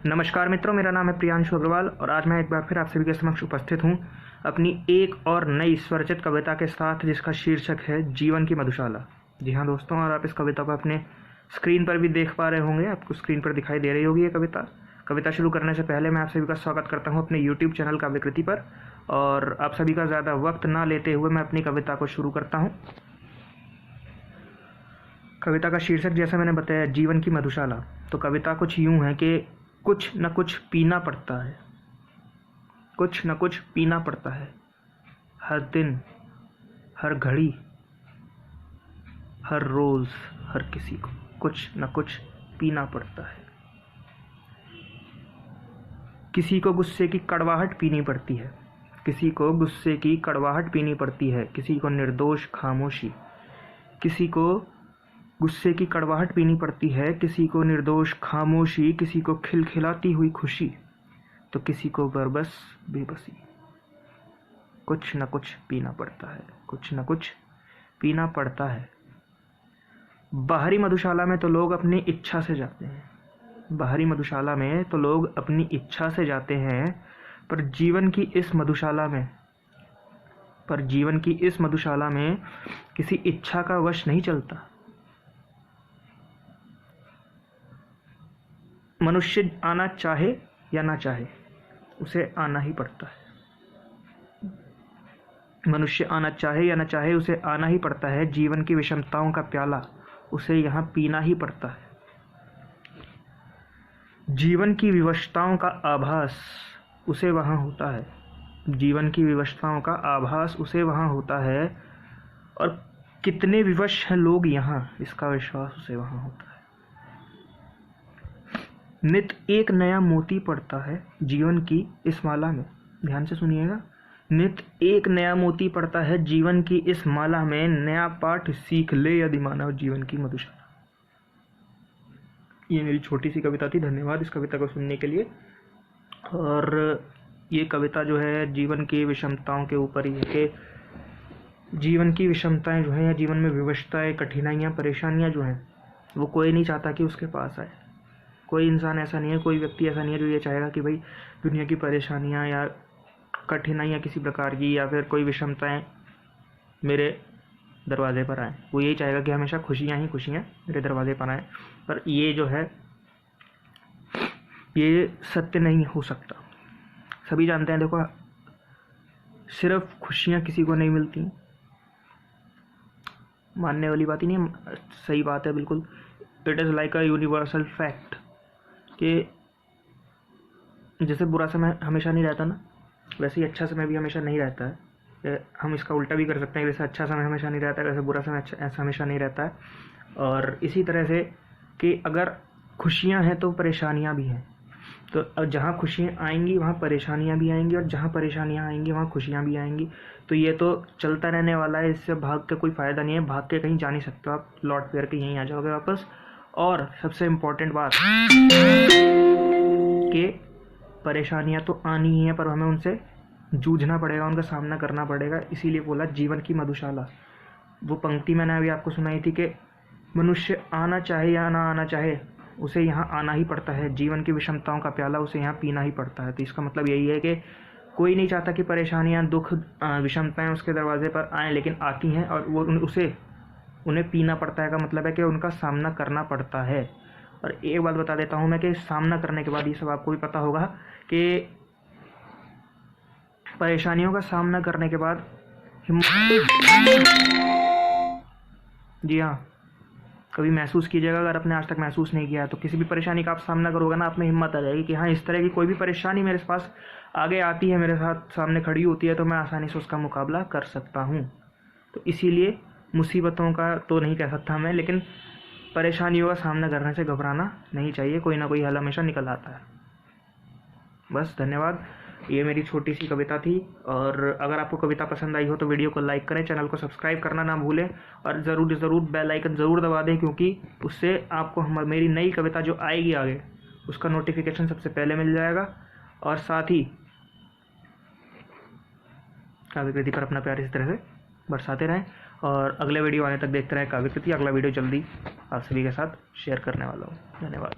नमस्कार मित्रों, मेरा नाम है प्रियांशु अग्रवाल और आज मैं एक बार फिर आप सभी के समक्ष उपस्थित हूँ अपनी एक और नई स्वरचित कविता के साथ, जिसका शीर्षक है जीवन की मधुशाला। जी हाँ दोस्तों, और आप इस कविता को अपने स्क्रीन पर भी देख पा रहे होंगे, आपको स्क्रीन पर दिखाई दे रही होगी ये कविता शुरू करने से पहले मैं आप सभी का स्वागत करता हूँ अपने यूट्यूब चैनल काव्यकृति पर। और आप सभी का ज़्यादा वक्त ना लेते हुए मैं अपनी कविता को शुरू करता हूँ। कविता का शीर्षक जैसा मैंने बताया, जीवन की मधुशाला। तो कविता कुछ यूँ है कि कुछ न कुछ पीना पड़ता है, कुछ न कुछ पीना पड़ता है, हर दिन, हर घड़ी, हर रोज़, हर किसी को कुछ न कुछ पीना पड़ता है। किसी को गुस्से की कड़वाहट पीनी पड़ती है, किसी को गुस्से की कड़वाहट पीनी पड़ती है, किसी को निर्दोष खामोशी, किसी को गुस्से की कड़वाहट पीनी पड़ती है, किसी को निर्दोष खामोशी, किसी को खिलखिलाती हुई खुशी, तो किसी को बरबस बेबसी। कुछ न कुछ पीना पड़ता है, कुछ न कुछ पीना पड़ता है। बाहरी मधुशाला में तो लोग अपनी इच्छा से जाते हैं, बाहरी मधुशाला में तो लोग अपनी इच्छा से जाते हैं, पर जीवन की इस मधुशाला में किसी इच्छा का वश नहीं चलता। मनुष्य आना चाहे या ना चाहे, उसे आना ही पड़ता है। मनुष्य आना चाहे या ना चाहे, उसे आना ही पड़ता है। जीवन की विषमताओं का प्याला उसे यहाँ पीना ही पड़ता है। जीवन की विवशताओं का आभास उसे वहाँ होता है, जीवन की विवशताओं का आभास उसे वहाँ होता है। और कितने विवश हैं लोग यहाँ, इसका विश्वास उसे वहाँ होता है। नित एक नया मोती पड़ता है जीवन की इस माला में, ध्यान से सुनिएगा। नित एक नया मोती पड़ता है जीवन की इस माला में, नया पाठ सीख ले यदि मानव जीवन की मधुशाला। ये मेरी छोटी सी कविता थी, धन्यवाद इस कविता को सुनने के लिए। और ये कविता जो है जीवन की विषमताओं के ऊपर ही है कि जीवन की विषमताएं जो हैं, या जीवन में विवशताएं, कठिनाइयाँ, परेशानियाँ जो हैं, वो कोई नहीं चाहता कि उसके पास आए। कोई इंसान ऐसा नहीं है, कोई व्यक्ति ऐसा नहीं है जो ये चाहेगा कि भाई दुनिया की परेशानियाँ या कठिनाइयाँ किसी प्रकार की या फिर कोई विषमताएं मेरे दरवाजे पर आएँ। वो यही चाहेगा कि हमेशा खुशियाँ ही खुशियाँ मेरे दरवाजे पर आएँ। पर ये जो है, ये सत्य नहीं हो सकता। सभी जानते हैं, देखो, सिर्फ खुशियाँ किसी को नहीं मिलती, मानने वाली बात ही नहीं है, सही बात है बिल्कुल। It is like a universal fact कि जैसे बुरा समय हमेशा नहीं रहता ना, वैसे ही अच्छा समय भी हमेशा नहीं रहता है। हम इसका उल्टा भी कर सकते हैं, जैसे अच्छा समय हमेशा नहीं रहता है, वैसे बुरा समय ऐसा हमेशा नहीं रहता है। और इसी तरह से कि अगर खुशियाँ हैं तो परेशानियाँ भी हैं, तो जहाँ खुशियाँ आएंगी वहाँ परेशानियाँ भी आएंगी, और जहाँ परेशानियाँ आएंगी वहाँ खुशियाँ भी आएंगी। तो ये तो चलता रहने वाला है, इससे भाग के कोई फ़ायदा नहीं है, भाग के कहीं जा नहीं सकते आप, लौट फिर के यहीं आ जाओगे वापस। और सबसे इम्पोर्टेंट बात कि परेशानियाँ तो आनी ही हैं, पर हमें उनसे जूझना पड़ेगा, उनका सामना करना पड़ेगा। इसीलिए बोला जीवन की मधुशाला। वो पंक्ति मैंने अभी आपको सुनाई थी कि मनुष्य आना चाहे या ना आना चाहे, उसे यहाँ आना ही पड़ता है। जीवन की विषमताओं का प्याला उसे यहाँ पीना ही पड़ता है। तो इसका मतलब यही है कि कोई नहीं चाहता कि परेशानियाँ, दुख, विषमताएँ उसके दरवाजे पर आएँ, लेकिन आती हैं और वो उन्हें पीना पड़ता है। का मतलब है कि उनका सामना करना पड़ता है। और एक बात बता देता हूँ मैं कि सामना करने के बाद, ये सब आपको भी पता होगा कि परेशानियों का सामना करने के बाद हिम्मत, जी हाँ, कभी महसूस कीजिएगा, अगर आपने आज तक महसूस नहीं किया तो किसी भी परेशानी का आप सामना करोगे ना, आप में हिम्मत आ जाएगी कि हाँ, इस तरह की कोई भी परेशानी मेरे पास आगे आती है, मेरे साथ सामने खड़ी होती है, तो मैं आसानी से उसका मुकाबला कर सकता हूँ। तो इसीलिए मुसीबतों का तो नहीं कह सकता मैं, लेकिन परेशानियों का सामना करने से घबराना नहीं चाहिए, कोई ना कोई हल हमेशा निकल आता है। बस, धन्यवाद। ये मेरी छोटी सी कविता थी। और अगर आपको कविता पसंद आई हो तो वीडियो को लाइक करें, चैनल को सब्सक्राइब करना ना भूलें, और ज़रूर बेल आइकन ज़रूर दबा दें, क्योंकि उससे आपको मेरी नई कविता जो आएगी आगे, उसका नोटिफिकेशन सबसे पहले मिल जाएगा। और साथ ही काव्यकृति पर अपना प्यार इस तरह से बरसाते रहें, और अगले वीडियो आने तक देखते रहें काव्यकृति। अगला वीडियो जल्दी आप सभी के साथ शेयर करने वाला हूँ। धन्यवाद।